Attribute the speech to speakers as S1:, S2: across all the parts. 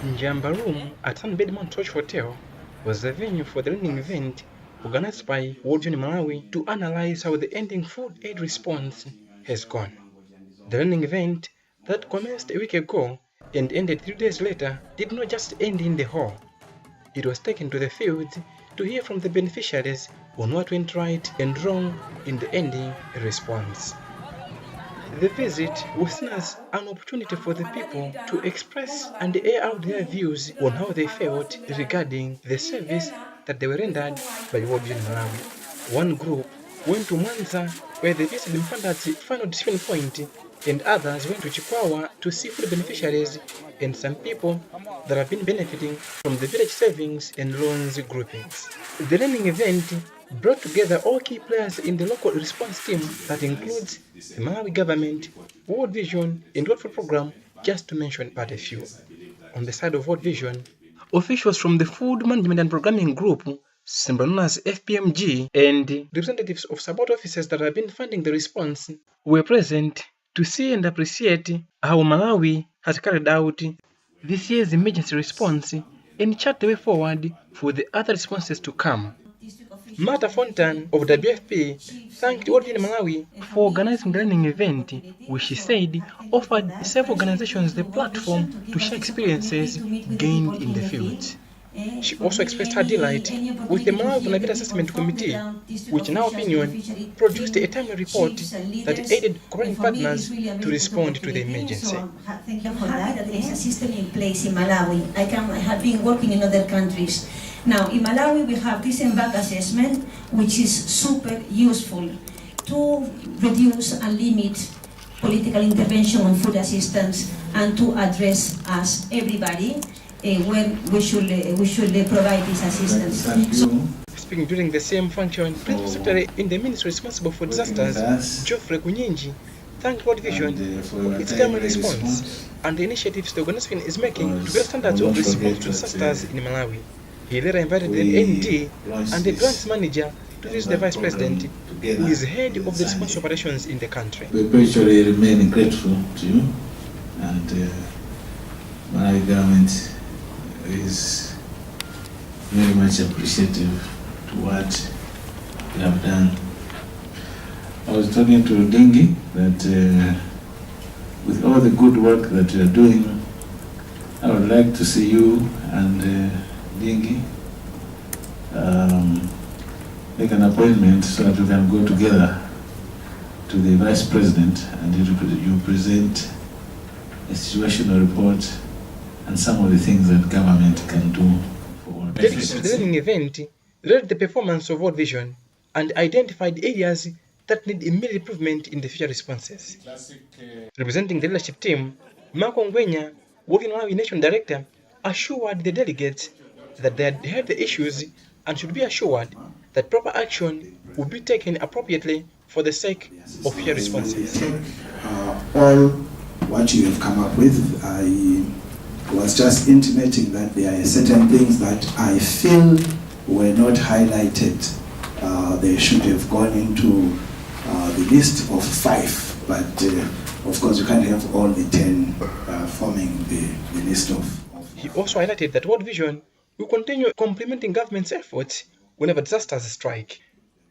S1: Njamba Room at Sunbed Mount Roach Hotel was the venue for the learning event organized by World Vision Malawi to analyze how the ending food aid response has gone. The learning event that commenced a week ago and ended 3 days later did not just end in the hall. It was taken to the field to hear from the beneficiaries on what went right and wrong in the ending response. The visit was seen as an opportunity for the people to express and air out their views on how they felt regarding the service that they were rendered by World Vision Malawi. One group went to Mwanza where they visited Mpanda's final decision point, and others went to Chikwawa to see food beneficiaries and some people that have been benefiting from the village savings and loans groupings. The learning event brought together all key players in the local response team that includes the Malawi government, World Vision, and World Food Program, just to mention but a few. On the side of World Vision, officials from the Food Management and Programming Group, simply known as FPMG, and representatives of support offices that have been funding the response were present to see and appreciate how Malawi has carried out this year's emergency response and chart the way forward for the other responses to come. Marta Fontan of WFP thanked World Vision Malawi for organizing the learning event, which she said offered several organizations the platform to share experiences gained in the field. She also expressed her delight with the Malawi Vulnerability Assessment Committee, which in her opinion produced a timely report that aided cooperating partners to respond to the emergency.
S2: Thank you for that. There is a system in place in Malawi. I have been working in other countries. Now, in Malawi, we have this impact assessment, which is super useful to reduce and limit political intervention on food assistance and to address us, everybody, when we should provide this assistance.
S1: Speaking during the same function, Principal Secretary in the Ministry responsible for disasters, Geoffrey Kunyinji, thanked World Vision for its timely response and the initiatives the organization is making to build standards of response to disasters in Malawi. He later invited the ND and the grants manager to visit the Vice President, who is head of the response operations in the country.
S3: We virtually remain grateful to you, and Malawi government is very much appreciative to what you have done. I was talking to Dingi that with all the good work that you are doing, I would like to see you and Dingi make an appointment so that we can go together to the Vice President and you present a situational report and some of the things that government can do for
S1: Delegates to the learning event read the performance of World Vision and identified areas that need immediate improvement in the future responses. Representing the leadership team, Marco Ngwenya, World Vision Malawi National Director, assured the delegates that they had heard the issues and should be assured that proper action will be taken appropriately for the sake of future responses.
S4: All what you have come up with, I was just intimating that there are certain things that I feel were not highlighted. They should have gone into the list of 5, but of course you can't have all the 10 forming the list of.
S1: He also highlighted that World Vision will continue complementing government's efforts whenever disasters strike.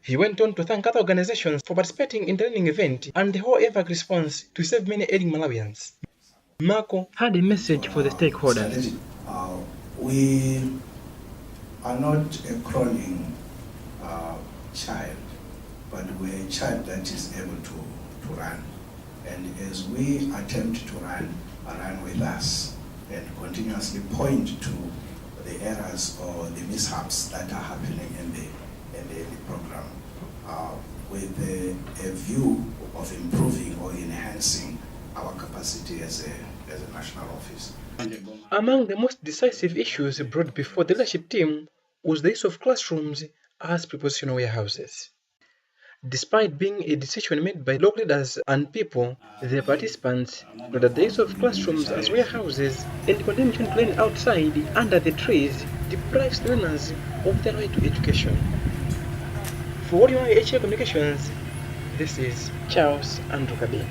S1: He went on to thank other organizations for participating in the learning event and the whole EVAC response to save many aiding Malawians. Marco had a message for the stakeholders.
S4: We are not a crawling child, but we're a child that is able to run. And as we attempt to run with us and continuously point to the errors or the mishaps that are happening in the program, with a view of improving or enhancing our capacity as a national office.
S1: Among the most decisive issues brought before the leadership team was the use of classrooms as prepositional warehouses. Despite being a decision made by local leaders and people, the participants noted that the use of classrooms as warehouses and condemned children playing outside under the trees deprives learners of their right to education. For World HA Communications, this is Charles Andrew Kabina.